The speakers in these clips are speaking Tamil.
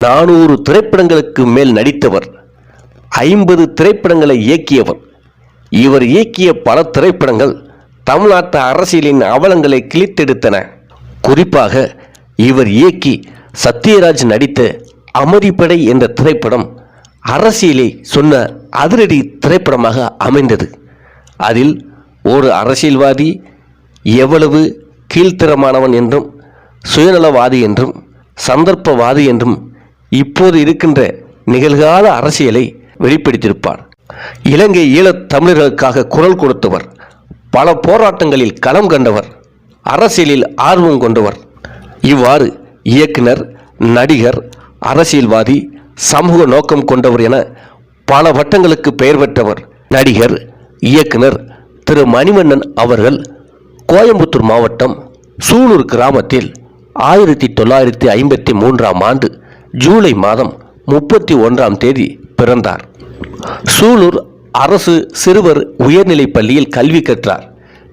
400 திரைப்படங்களுக்கு மேல் நடித்தவர். 50 திரைப்படங்களை இயக்கியவர். இவர் இயக்கிய பல திரைப்படங்கள் தமிழ்நாட்டு அரசியலின் அவலங்களை கிழித்தெடுத்தன. குறிப்பாக இவர் இயக்கி சத்யராஜ் நடித்த அமரிப்படை என்ற திரைப்படம் அரசியலை சொன்ன அதிரடி திரைப்படமாக அமைந்தது. அதில் ஒரு அரசியல்வாதி எவ்வளவு கீழ்த்தரமானவன் என்றும் சுயநலவாதி என்றும் சந்தர்ப்பவாதி என்றும் இப்போது இருக்கின்ற நிகழ்கால அரசியலை வெளிப்படுத்தியிருப்பார். இலங்கை ஈழத் தமிழர்களுக்காக குரல் கொடுத்தவர். பல போராட்டங்களில் களம் கண்டவர். அரசியலில் ஆர்வம் கொண்டவர். இவ்வாறு இயக்குனர், நடிகர், அரசியல்வாதி, சமூக நோக்கம் கொண்டவர் என பல வட்டங்களுக்கு பெயர் பெற்றவர். நடிகர், இயக்குனர் திரு மணிவண்ணன் அவர்கள் கோயம்புத்தூர் மாவட்டம் சூலூர் கிராமத்தில் 1953ஆம் ஆண்டு ஜூலை மாதம் 31ஆம் தேதி பிறந்தார். சூலூர் அரசு சிறுவர் உயர்நிலைப் பள்ளியில் கல்வி கற்றார்.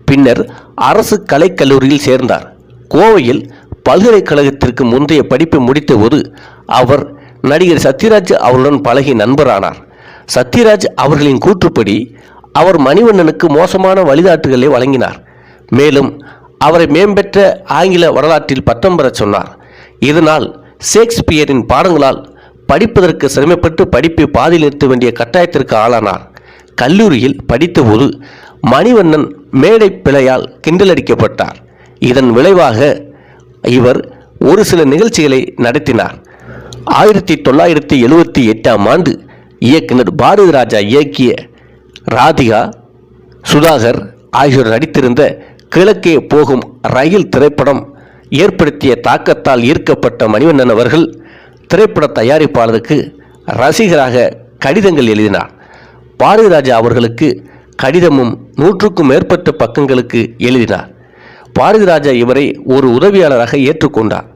பின்னர் அரசு கலைக்கல்லூரியில் சேர்ந்தார். கோவையில் பல்கலைக்கழகத்திற்கு முந்தைய படிப்பை முடித்தபோது அவர் நடிகர் சத்யராஜ் அவர்களுடன் பழகி நண்பரானார். சத்யராஜ் அவர்களின் கூற்றுப்படி அவர் மணிவண்ணனுக்கு மோசமான வழிகாட்டுகளை வழங்கினார். மேலும் அவரை மேம்பெற்ற ஆங்கில வரலாற்றில் பட்டம் பெறச் சொன்னார். இதனால் ஷேக்ஸ்பியரின் பாடங்களால் படிப்பதற்கு சிரமப்பட்டு படிப்பை பாதியில் நிறுத்த வேண்டிய கட்டாயத்திற்கு ஆளானார். கல்லூரியில் படித்தபோது மணிவண்ணன் மேடை பிழையால் கிண்டலடிக்கப்பட்டார். இதன் விளைவாக இவர் ஒரு சில நிகழ்ச்சிகளை நடத்தினார். 1978ஆம் ஆண்டு இயக்குனர் பாரதி ராஜா இயக்கிய ராதிகா, சுதாகர் ஆகியோர் நடித்திருந்த கிழக்கே போகும் ரயில் திரைப்படம் ஏற்படுத்திய தாக்கத்தால் ஈர்க்கப்பட்ட மணிவண்ணன் அவர்கள் திரைப்பட தயாரிப்பாளருக்கு ரசிகராக கடிதங்கள் எழுதினார். பாரதி ராஜா அவர்களுக்கு கடிதமும் 100க்கும் மேற்பட்ட பக்கங்களுக்கு எழுதினார். பாரதி ராஜா இவரை ஒரு உதவியாளராக ஏற்றுக்கொண்டார்.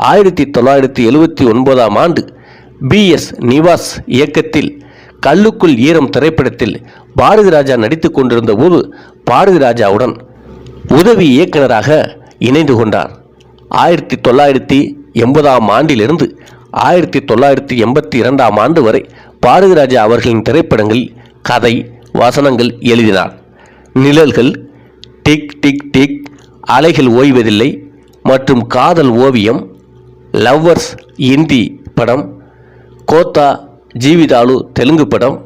1979ஆம் ஆண்டு BS நிவாஸ் இயக்கத்தில் கல்லுக்குள் ஈரம் திரைப்படத்தில் பாரதி ராஜா நடித்து கொண்டிருந்த போது பாரதி ராஜாவுடன் உதவி இயக்குநராக இணைந்து கொண்டார். 1980ஆம் ஆண்டிலிருந்து 1982ஆம் ஆண்டு வரை பாரதி ராஜா அவர்களின் திரைப்படங்களில் கதை, வசனங்கள் எழுதினார். நிழல்கள், டிக் டிக் டிக், அலைகள் ஓய்வதில்லை மற்றும் காதல் ஓவியம், லவ்வர்ஸ் இந்தி படம், கோத்தா ஜீவிதாலு தெலுங்கு படம்,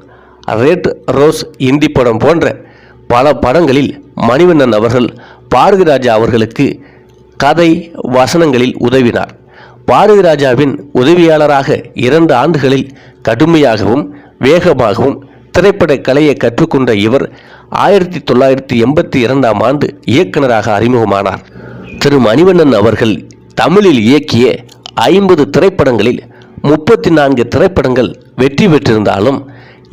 ரெட் ரோஸ் இந்தி படம் போன்ற பல படங்களில் மணிவண்ணன் அவர்கள் பாரதி ராஜா அவர்களுக்கு கதை, வசனங்களில் உதவினார். பாரதி ராஜாவின் உதவியாளராக 2 ஆண்டுகளில் கடுமையாகவும் வேகமாகவும் திரைப்பட கலையை கற்றுக்கொண்ட இவர் 1982ஆம் ஆண்டு இயக்குநராக அறிமுகமானார். திரு மணிவண்ணன் அவர்கள் தமிழில் இயக்கிய 50 திரைப்படங்களில் 34 திரைப்படங்கள் வெற்றி பெற்றிருந்தாலும்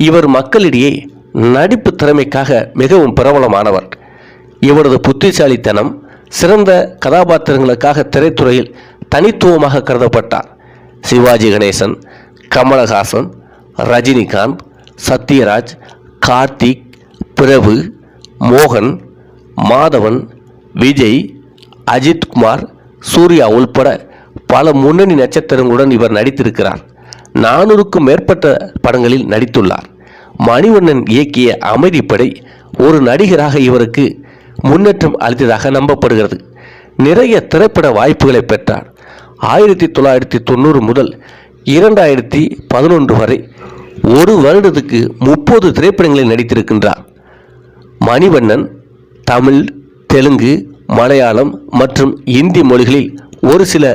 இவர் மக்களிடையே நடிப்பு திறமைக்காக மிகவும் பிரபலமானவர். இவரது புத்திசாலித்தனம், சிறந்த கதாபாத்திரங்களுக்காக திரைத்துறையில் தனித்துவமாக கருதப்பட்டார். சிவாஜி கணேசன், கமலஹாசன், ரஜினிகாந்த், சத்யராஜ், கார்த்திக், பிரபு, மோகன், மாதவன், விஜய், அஜித்குமார், சூர்யா உள்பட பல முன்னணி நட்சத்திரங்களுடன் இவர் நடித்திருக்கிறார். 400க்கும் மேற்பட்ட படங்களில் நடித்துள்ளார். மணிவண்ணன் இயக்கிய அமைதிப்படை ஒரு நடிகராக இவருக்கு முன்னேற்றம் அளித்ததாக நம்பப்படுகிறது. நிறைய திரைப்பட வாய்ப்புகளை பெற்றார். 1990 முதல் 2011 வரை ஒரு வருடத்துக்கு 30 திரைப்படங்களில் நடித்திருக்கின்றார். மணிவண்ணன் தமிழ், தெலுங்கு, மலையாளம் மற்றும் இந்தி மொழிகளில் ஒரு சில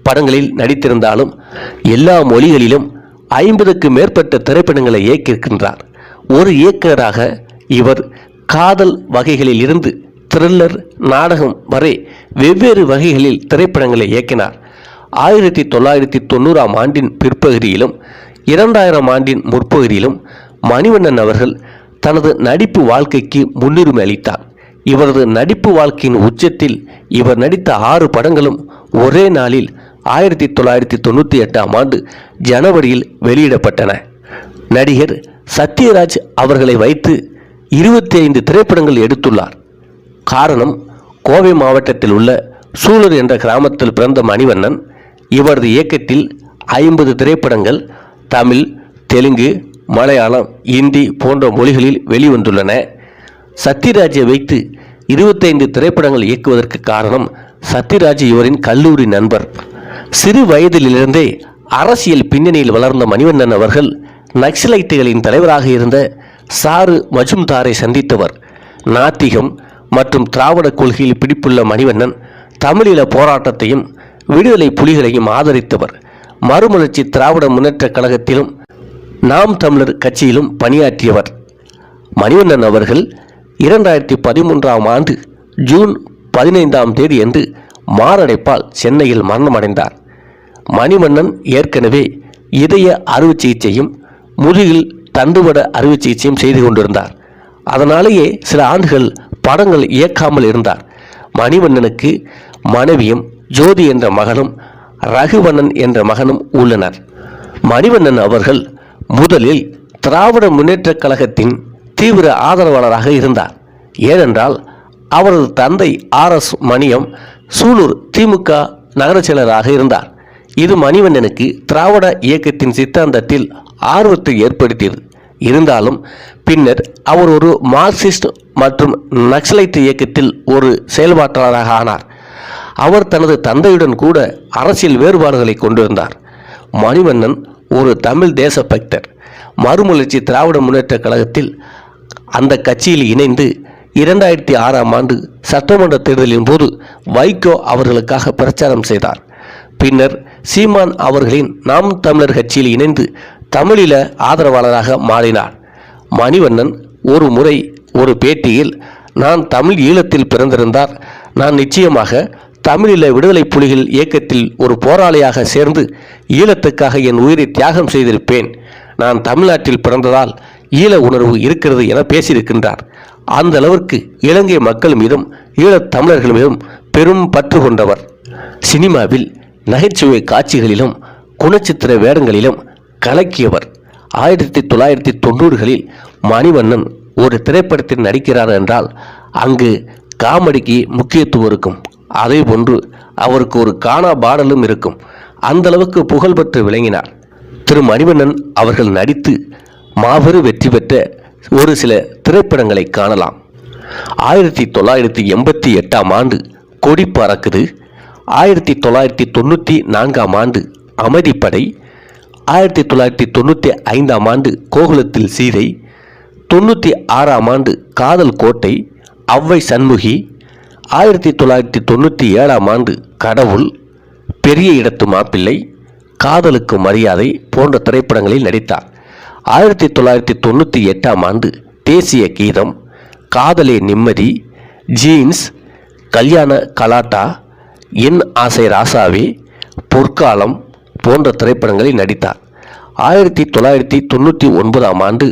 படங்களில் நடித்திருந்தாலும் எல்லா மொழிகளிலும் 50க்கு மேற்பட்ட திரைப்படங்களை இயக்கியிருக்கின்றார். ஒரு இயக்குநராக இவர் காதல் வகைகளில் இருந்து த்ரில்லர், நாடகம் வரை வெவ்வேறு வகைகளில் திரைப்படங்களை இயக்கினார். 1990ஆம் ஆண்டின் பிற்பகுதியிலும் 2000ஆம் ஆண்டின் முற்பகுதியிலும் மணிவண்ணன் அவர்கள் தனது நடிப்பு வாழ்க்கைக்கு முன்னுரிமை அளித்தார். இவரது நடிப்பு வாழ்க்கையின் உச்சத்தில் இவர் நடித்த 6 படங்களும் ஒரே நாளில் 1998ஆம் ஆண்டு ஜனவரியில் வெளியிடப்பட்டன. நடிகர் சத்யராஜ் அவர்களை வைத்து 25 திரைப்படங்கள் எடுத்துள்ளார். காரணம், கோவை மாவட்டத்தில் உள்ள சூலூர் என்ற கிராமத்தில் பிறந்த மணிவண்ணன் இவரது இயக்கத்தில் 50 திரைப்படங்கள் தமிழ், தெலுங்கு, மலையாளம், இந்தி போன்ற மொழிகளில் வெளிவந்துள்ளன. சத்யராஜை வைத்து 25 திரைப்படங்கள் இயக்குவதற்கு காரணம் சத்யராஜ் இவரின் கல்லூரி நண்பர். சிறு வயதிலிருந்தே அரசியல் பின்னணியில் வளர்ந்த மணிவண்ணன் அவர்கள் நக்சலைட்டுகளின் தலைவராக இருந்த சாரு மஜும்தாரை சந்தித்தவர். நாத்திகம் மற்றும் திராவிட கொள்கையில் பிடிப்புள்ள மணிவண்ணன் தமிழீழ போராட்டத்தையும் விடுதலை புலிகளையும் ஆதரித்தவர். மறுமலர்ச்சி திராவிட முன்னேற்ற கழகத்திலும் நாம் தமிழர் கட்சியிலும் பணியாற்றியவர். மணிவண்ணன் அவர்கள் 2013ஆம் ஆண்டு ஜூன் 15ஆம் தேதி அன்று மாரடைப்பால் சென்னையில் மரணமடைந்தார். மணிவண்ணன் ஏற்கனவே இதய அறுவை சிகிச்சையும் முதுகில் தண்டுவட அறுவை சிகிச்சையும் செய்து கொண்டிருந்தார். அதனாலேயே சில ஆண்டுகள் படங்கள் இயக்காமல் இருந்தார். மணிவண்ணனுக்கு மனைவியும் ஜோதி என்ற மகனும் ரகுவண்ணன் என்ற மகனும் உள்ளனர். மணிவண்ணன் அவர்கள் முதலில் திராவிட முன்னேற்ற கழகத்தின் தீவிர ஆதரவாளராக இருந்தார். ஏனென்றால் அவரது தந்தை RS மணியம் சூலூர் திமுக நகர செயலராக இருந்தார். இது மணிவண்ணனுக்கு திராவிட இயக்கத்தின் சித்தாந்தத்தில் ஆர்வத்தை ஏற்படுத்தியது. இருந்தாலும் பின்னர் அவர் ஒரு மார்க்சிஸ்ட் மற்றும் நக்சலைட் இயக்கத்தில் ஒரு செயல்பாட்டாளராக ஆனார். அவர் தனது தந்தையுடன் கூட அரசியல் வேறுபாடுகளை கொண்டிருந்தார். மணிவண்ணன் ஒரு தமிழ் தேசபக்தர். மறுமலர்ச்சி திராவிட முன்னேற்ற கழகத்தில் அந்த கட்சியில் இணைந்து 2006ஆம் ஆண்டு சட்டமன்ற தேர்தலின் போது வைகோ அவர்களுக்காக பிரச்சாரம் செய்தார். பின்னர் சீமான் அவர்களின் நாம் தமிழர் கட்சியில் இணைந்து தமிழீழ ஆதரவாளராக மாறினார். மணிவண்ணன் ஒரு முறை ஒரு பேட்டியில், நான் தமிழ் ஈழத்தில் பிறந்திருந்தார் நான் நிச்சயமாக தமிழீழ விடுதலை புலிகள் இயக்கத்தில் ஒரு போராளியாக சேர்ந்து ஈழத்துக்காக என் உயிரை தியாகம் செய்திருப்பேன். நான் தமிழ்நாட்டில் பிறந்ததால் ஈழ உணர்வு இருக்கிறது என பேசியிருக்கின்றார். அந்த அளவிற்கு இலங்கை மக்கள் மீதும் ஈழத் தமிழர்கள் மீதும் பெரும் பற்று கொண்டவர். சினிமாவில் நகைச்சுவை காட்சிகளிலும் குணச்சித்திர வேடங்களிலும் கலக்கியவர். 1990களில் மணிவண்ணன் ஒரு திரைப்படத்தில் நடிக்கிறார் என்றால் அங்கு காமெடிக்கு முக்கியத்துவம் இருக்கும். அதே போன்று அவருக்கு ஒரு கானா பாடலும் இருக்கும். அந்த அளவுக்கு புகழ்பெற்று விளங்கினார். திரு மணிவண்ணன் அவர்கள் நடித்து மாபெரும் வெற்றி பெற்ற ஒரு சில திரைப்படங்களை காணலாம். 1988ஆம் ஆண்டு கொடி பறக்குது, 1994ஆம் ஆண்டு அமைதிப்படை, 1995ஆம் ஆண்டு கோகுலத்தில் சீதை, 96ஆம் ஆண்டு காதல் கோட்டை, அவ்வை சண்முகி, 1997ஆம் ஆண்டு கடவுள், பெரிய இடத்து மாப்பிள்ளை, காதலுக்கு மரியாதை போன்ற திரைப்படங்களில் நடித்தார். 1998ஆம் ஆண்டு தேசிய கீதம், காதலே நிம்மதி, ஜீன்ஸ், கல்யாண கலாட்டா, என் ஆசை ராசாவே, பொற்காலம் போன்ற திரைப்படங்களில் நடித்தார். 1999ஆம் ஆண்டு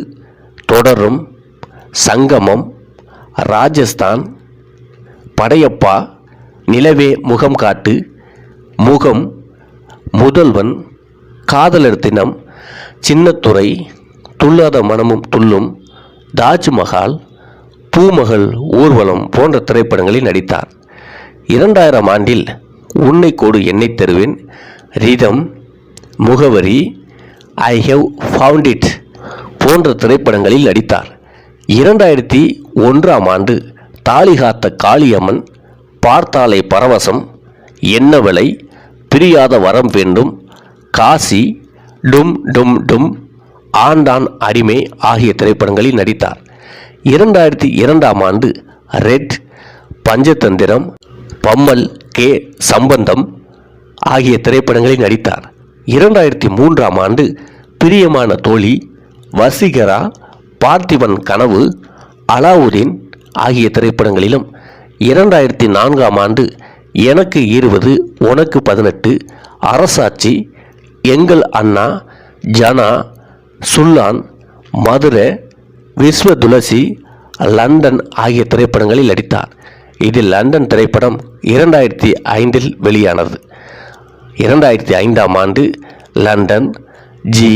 தொடரும், சங்கமம், ராஜஸ்தான், படையப்பா, நிலவே முகம் காட்டு, முகம், முதல்வன், காதலர் தினம், சின்னத்துறை, துள்ளாத மனமும் துள்ளும், தாஜ்மஹால், பூமகள் ஊர்வலம் போன்ற திரைப்படங்களில் நடித்தார். 2000ஆம் ஆண்டில் உன்னை கோடு என்னை தருவேன், ரிதம், முகவரி, ஐ ஹவ் ஃபவுண்ட் இட் போன்ற திரைப்படங்களில் நடித்தார். 2001ஆம் ஆண்டு தாலிகாத்த காளியம்மன், பார்த்தாலை பரவசம், என்ன விலை, பிரியாத வரம் வேண்டும், காசி, டும் டும் டும், ஆண்டான் அடிமை ஆகிய திரைப்படங்களில் நடித்தார். 2002ஆம் ஆண்டு ரெட், பஞ்சதந்திரம், பம்மல் கே சம்பந்தம் ஆகிய திரைப்படங்களில் நடித்தார். 2003ஆம் ஆண்டு பிரியமான தோழி, வசீகரா, பார்த்திபன் கனவு, அலாவுதீன் ஆகிய திரைப்படங்களிலும், 2004ஆம் ஆண்டு எனக்கு 20 உனக்கு 18, அரசாட்சி, எங்கள் அண்ணா, ஜனா, சுல்லான், மதுரை, விஸ்வ துளசி, லண்டன் ஆகிய திரைப்படங்களில் நடித்தார். இதில் லண்டன் திரைப்படம் 2005இல் வெளியானது. 2005ஆம் ஆண்டு லண்டன், ஜி,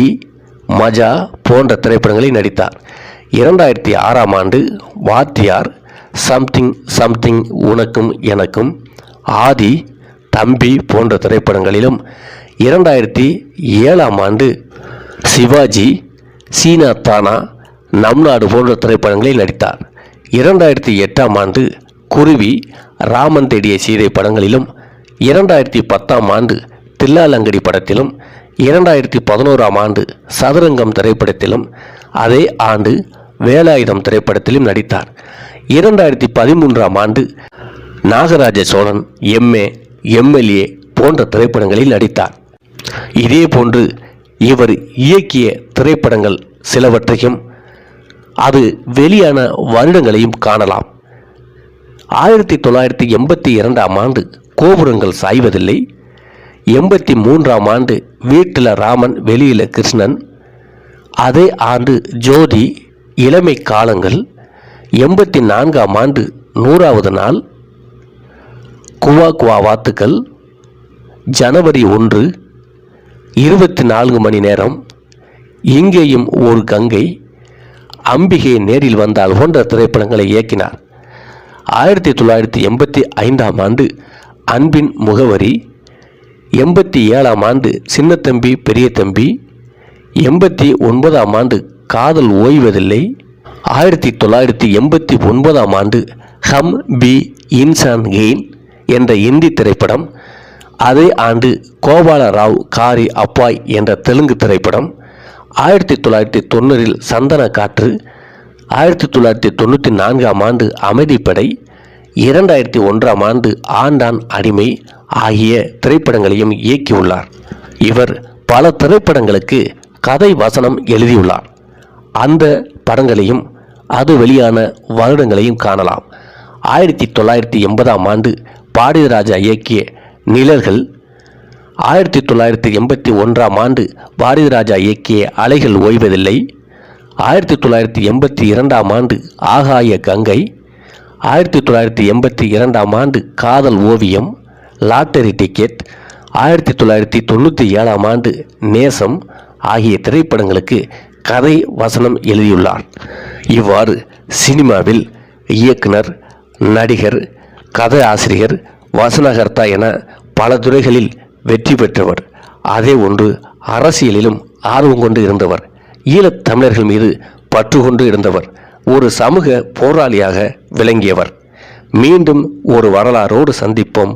மஜா போன்ற திரைப்படங்களில் நடித்தார். 2006ஆம் ஆண்டு வாத்தியார், சம்திங் சம்திங், உனக்கும் எனக்கும், ஆதி, தம்பி போன்ற திரைப்படங்களிலும், 2007ஆம் ஆண்டு சிவாஜி, சீனா தானா, நம் நாடு போன்ற திரைப்படங்களில் நடித்தார். 2008ஆம் ஆண்டு குருவி, ராமன் தேடிய சீதை படங்களிலும், 2010ஆம் ஆண்டு தில்லாலங்கடி படத்திலும், 2011ஆம் ஆண்டு சதுரங்கம் திரைப்படத்திலும், அதே ஆண்டு வேலாயுதம் திரைப்படத்திலும் நடித்தார். 2013ஆம் ஆண்டு நாகராஜ சோழன், எம்ஏ, எம்எல்ஏ போன்ற திரைப்படங்களில் நடித்தார். இதேபோன்று இவர் இயக்கிய திரைப்படங்கள் சிலவற்றையும் அது வெளியான வருடங்களையும் காணலாம். 1982ஆம் ஆண்டு கோபுரங்கள் சாய்வதில்லை, 83ஆம் ஆண்டு வீட்டில் ராமன் வெளியில கிருஷ்ணன், அதே ஆண்டு ஜோதி, இளமை காலங்கள், 84ஆம் ஆண்டு 100வது நாள், குவா குவா வாத்துக்கள், ஜனவரி 1, 24 மணி நேரம், இங்கேயும் ஒரு கங்கை, அம்பிகை நேரில் வந்தால் போன்ற திரைப்படங்களை இயக்கினார். 1985ஆம் ஆண்டு அன்பின் முகவரி, 87ஆம் ஆண்டு சின்னத்தம்பி பெரிய தம்பி, 89ஆம் ஆண்டு காதல் ஓய்வதில்லை, 1989ஆம் ஆண்டு ஹம் பி இன்சான் கெயின் என்ற இந்தி திரைப்படம், அதே ஆண்டு கோபால ராவ் காரி அப்பாய் என்ற தெலுங்கு திரைப்படம், 1990இல் சந்தன காற்று, 1994ஆம் ஆண்டு அமைதிப்படை, 2001ஆம் ஆண்டு ஆண்டான் அடிமை ஆகிய திரைப்படங்களையும் இயக்கியுள்ளார். இவர் பல திரைப்படங்களுக்கு கதை வசனம் எழுதியுள்ளார். அந்த படங்களையும் அது வெளியான வருடங்களையும் காணலாம். 1980ஆம் ஆண்டு பாரதிராஜா இயக்கிய நிழல்கள், 1981ஆம் ஆண்டு பாரதிராஜா இயக்கிய அலைகள் ஓய்வதில்லை, 1982ஆம் ஆண்டு ஆகாய கங்கை, 1982ஆம் ஆண்டு காதல் ஓவியம், லாட்டரி டிக்கெட், 1997ஆம் ஆண்டு நேசம் ஆகிய திரைப்படங்களுக்கு கதை வசனம் எழுதியுள்ளார். இவ்வாறு சினிமாவில் இயக்குனர், நடிகர், கதை ஆசிரியர், வசனகர்த்தா என பல துறைகளில் வெற்றி பெற்றவர். அதே ஒன்று அரசியலிலும் ஆர்வம் கொண்டு இருந்தவர். ஈழத் தமிழர்கள் மீது பற்று கொண்டு இருந்தவர். ஒரு சமூக போராளியாக விளங்கியவர். மீண்டும் ஒரு வரலாறோடு சந்திப்போம்.